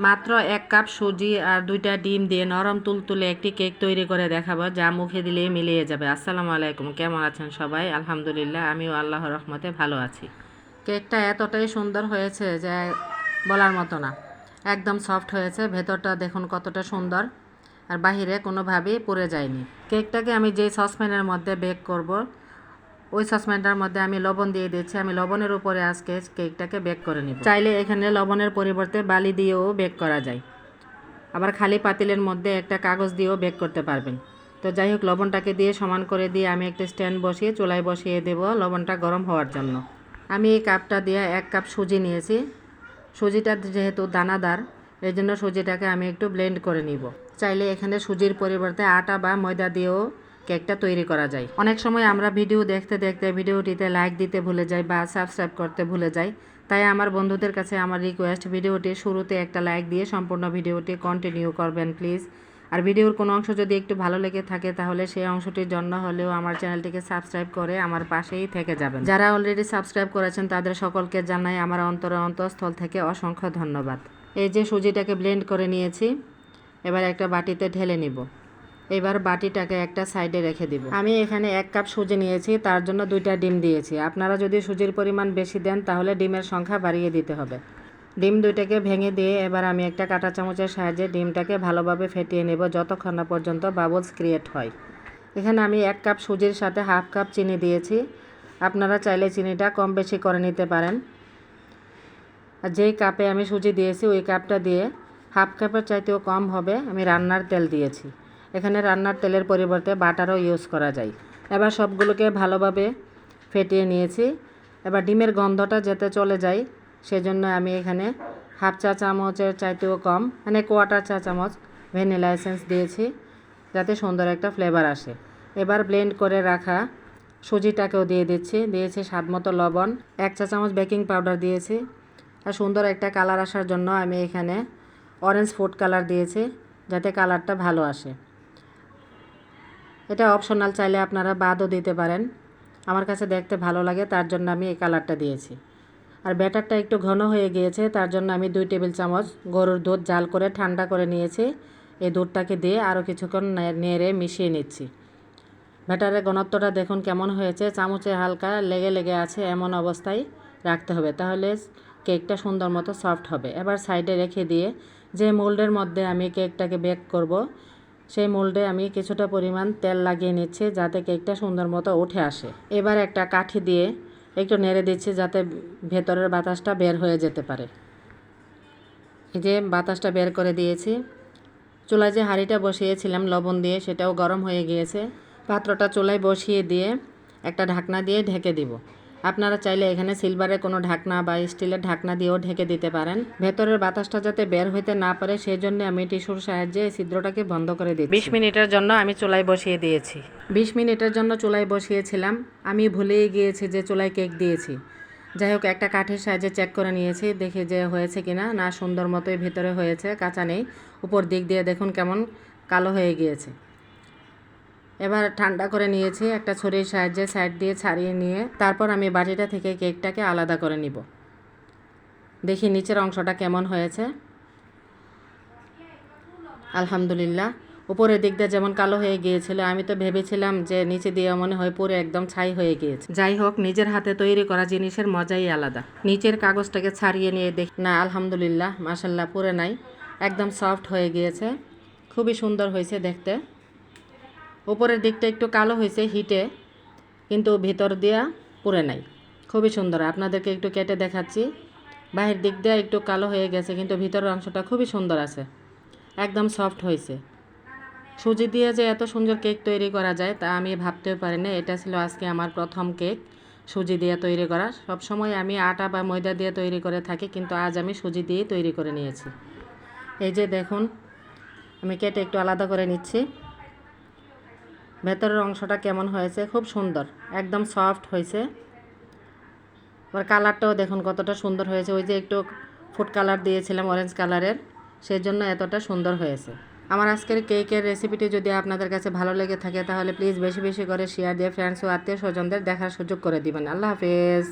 মাত্র 1 কাপ সুজি আর 2টা ডিম দিয়ে নরম তুলতুলে একটি কেক তৈরি করে দেখাবো, যা মুখে দিলেই মিলিয়ে যাবে। আসসালামু আলাইকুম, কেমন আছেন সবাই? আলহামদুলিল্লাহ, আমিও আল্লাহর রহমতে ভালো আছি। কেকটা এতটাই সুন্দর হয়েছে যে বলার মতো না। একদম সফট হয়েছে, ভেতরটা দেখুন কতটা সুন্দর, আর বাহিরে কোনোভাবেই পুড়ে যায়নি। কেকটাকে আমি যেই সসপ্যানের মধ্যে বেক করব, ওই সসপ্যানটার মধ্যে আমি লবণ দিয়ে দিচ্ছি। আমি লবণের উপরে আজকে কেকটাকে বেক করে নিব। চাইলে এখানে লবণের পরিবর্তে বালি দিয়েও বেক করা যায়, আবার খালি পাতিলের মধ্যে একটা কাগজ দিয়েও বেক করতে পারবেন। তো যাই হোক, লবণটাকে দিয়ে সমান করে দিয়ে আমি একটা স্ট্যান্ড বসিয়ে চুলায় বসিয়ে দেব লবণটা গরম হওয়ার জন্য। আমি এই কাপটা দিয়ে 1 কাপ সুজি নিয়েছি। সুজিটা যেহেতু দানাদার, এই জন্য সুজিটাকে আমি একটু ব্লেন্ড করে নিব। চাইলে এখানে সুজির পরিবর্তে আটা বা ময়দা দিয়েও কেকটা তৈরি করা যায়। অনেক সময় আমরা ভিডিও দেখতে দেখতে ভিডিওটিতে লাইক দিতে ভুলে যাই বা সাবস্ক্রাইব করতে ভুলে যাই। তাই আমার বন্ধুদের কাছে আমার রিকোয়েস্ট, ভিডিওটির শুরুতে একটা লাইক দিয়ে সম্পূর্ণ ভিডিওটি কন্টিনিউ করবেন প্লিজ। আর ভিডিওর কোনো অংশ যদি একটু ভালো লেগে থাকে তাহলে সেই অংশটির জন্য হলেও আমার চ্যানেলটিকে সাবস্ক্রাইব করে আমার পাশেই থেকে যাবেন। যারা অলরেডি সাবস্ক্রাইব করেছেন তাদের সকলকে জানাই আমার অন্তঃস্থল থেকে অসংখ্য ধন্যবাদ। এই যে সুজিটাকে ব্লেন্ড করে নিয়েছি, এবার একটা বাটিতে ঢেলে নিব। এবার বাটিটাকে একটা সাইডে রেখে দিব। আমি এখানে 1 কাপ সুজি নিয়েছি, তার জন্য 2টা ডিম দিয়েছি। আপনারা যদি সুজির পরিমাণ বেশি দেন তাহলে ডিমের সংখ্যা বাড়িয়ে দিতে হবে। ডিম 2টাকে ভেঙে দিয়ে এবার আমি একটা কাঁটা চামচের সাহায্যে ডিমটাকে ভালোভাবে ফেটিয়ে নেব যতক্ষণ না পর্যন্ত বাবলস ক্রিয়েট হয়। এখানে আমি 1 কাপ সুজির সাথে হাফ কাপ চিনি দিয়েছি। আপনারা চাইলে চিনিটা কম বেশি করে নিতে পারেন। আর যেই কাপে আমি সুজি দিয়েছি ওই কাপটা দিয়ে হাফ কাপের চাইতেও কম হবে আমি রান্নার তেল দিয়েছি। এখানে রান্নার তেলের পরিবর্তে বাটারও ইউজ করা যায়। এবার সবগুলোকে ভালোভাবে ফেটিয়ে নিয়েছি। এবার ডিমের গন্ধটা যাতে চলে যায় সেজন্য আমি এখানে হাফ চা চামচের চাইতেও কম, মানে 1/4 চা চামচ ভ্যানিলা এসেন্স দিয়েছি, যাতে সুন্দর একটা ফ্লেভার আসে। এবার ব্লেন্ড করে রাখা সুজিটাকেও দিয়েছি স্বাদমতো লবণ, 1 চা চামচ বেকিং পাউডার দিয়েছি। আর সুন্দর একটা কালার আসার জন্য আমি এখানে অরেঞ্জ ফুড কালার দিয়েছি, যাতে কালারটা ভালো আসে। এটা অপশনাল, চাইলে আপনারা বাদও দিতে পারেন। আমার কাছে দেখতে ভালো লাগে তার জন্য আমি এই কালারটা দিয়েছি। আর ব্যাটারটা একটু ঘন হয়ে গিয়েছে, তার জন্য আমি 2 টেবিল চামচ গরুর দুধ জাল করে ঠান্ডা করে নিয়েছি। এই দুধটাকে দিয়ে আরও কিছুক্ষণ নেড়ে মিশিয়ে নিচ্ছি। ব্যাটারের ঘনত্বটা দেখুন কেমন হয়েছে, চামচে হালকা লেগে লেগে আছে এমন অবস্থায় রাখতে হবে, তাহলে কেকটা সুন্দর মতো সফট হবে। এবার সাইডে রেখে দিয়ে যে মোল্ডের মধ্যে আমি কেকটাকে বেক করব, সেই মোল্ডে আমি কিছুটা পরিমাণ তেল লাগিয়ে নিচ্ছি যাতে কেকটা সুন্দর মতো উঠে আসে। এবার একটা কাঠি দিয়ে একটু নেড়ে দিচ্ছি যাতে ভেতরের বাতাসটা বের হয়ে যেতে পারে। এই যে বাতাসটা বের করে দিয়েছি। চুলায় যে হাঁড়িটা বসিয়েছিলাম লবণ দিয়ে, সেটাও গরম হয়ে গিয়েছে। পাত্রটা চুলায় বসিয়ে দিয়ে একটা ঢাকনা দিয়ে ঢেকে দিব। আপনারা চাইলে এখানে সিলভারের কোনো ঢাকনা বা স্টিলের ঢাকনা দিয়েও ঢেকে দিতে পারেন। ভেতরের বাতাসটা যাতে বের হইতে না পারে সেই জন্য আমি টিস্যুর সাহায্যে এই ছিদ্রটাকে বন্ধ করে দিচ্ছি। 20 মিনিটের জন্য আমি চুলায় বসিয়ে দিয়েছি। 20 মিনিটের জন্য চুলায় বসিয়েছিলাম, আমি ভুলেই গিয়েছি যে চুলায় কেক দিয়েছি। যাই হোক, একটা কাঠের সাহায্যে চেক করে নিয়েছি, দেখি যে হয়েছে কিনা। না, সুন্দর মতোই ভিতরে হয়েছে, কাঁচা নেই। উপর দিক দিয়ে দেখুন কেমন কালো হয়ে গিয়েছে। এবার ঠান্ডা করে নিয়েছি, একটা ছুরির সাহায্যে সাইড দিয়ে ছাড়িয়ে নিয়ে তারপর আমি বাটিটা থেকে কেকটাকে আলাদা করে নিব। দেখি নিচের অংশটা কেমন হয়েছে। আলহামদুলিল্লাহ, উপরের দিকটা যেমন কালো হয়ে গিয়েছিল, আমি তো ভেবেছিলাম যে নিচে দিয়ে মনে হয় পুরো একদম ছাই হয়ে গিয়েছে। যাই হোক, নিজের হাতে তৈরি করা জিনিসের মজাই আলাদা। নিচের কাগজটাকে ছাড়িয়ে নিয়ে দেখি, না আলহামদুলিল্লাহ, মাশাল্লাহ, পুরো নাই, একদম সফট হয়ে গিয়েছে, খুবই সুন্দর হয়েছে দেখতে। উপরের দিকটা একটু কালো হয়েছে হিটে, কিন্তু ভিতর দিয়া পুড়ে নাই, খুবই সুন্দর। আপনাদেরকে একটু কেটে দেখাচ্ছি। বাহির দিক দিয়ে একটু কালো হয়ে গেছে, কিন্তু ভিতরের অংশটা খুবই সুন্দর আছে, একদম সফট হয়েছে। সুজি দিয়ে যে এত সুন্দর কেক তৈরি করা যায় তা আমি ভাবতেও পারি না। এটা ছিল আজকে আমার প্রথম কেক সুজি দিয়ে তৈরি করা। সবসময় আমি আটা বা ময়দা দিয়ে তৈরি করে থাকি, কিন্তু আজ আমি সুজি দিয়েই তৈরি করে নিয়েছি। এই যে দেখুন, আমি কেটে একটু আলাদা করে নিচ্ছি। ভেতরের অংশটা কেমন হয়েছে, খুব সুন্দর, একদম সফট হয়েছে। আবার কালারটাও দেখুন কতটা সুন্দর হয়েছে। ওই যে একটু ফুড কালার দিয়েছিলাম অরেঞ্জ কালারের, সেই জন্য এতটা সুন্দর হয়েছে। আমার আজকের কেকের রেসিপিটি যদি আপনাদের কাছে ভালো লেগে থাকে তাহলে প্লিজ বেশি বেশি করে শেয়ার দিয়ে ফ্রেন্ডস ও আত্মীয় স্বজনদের দেখার সুযোগ করে দিবেন। আল্লাহ হাফেজ।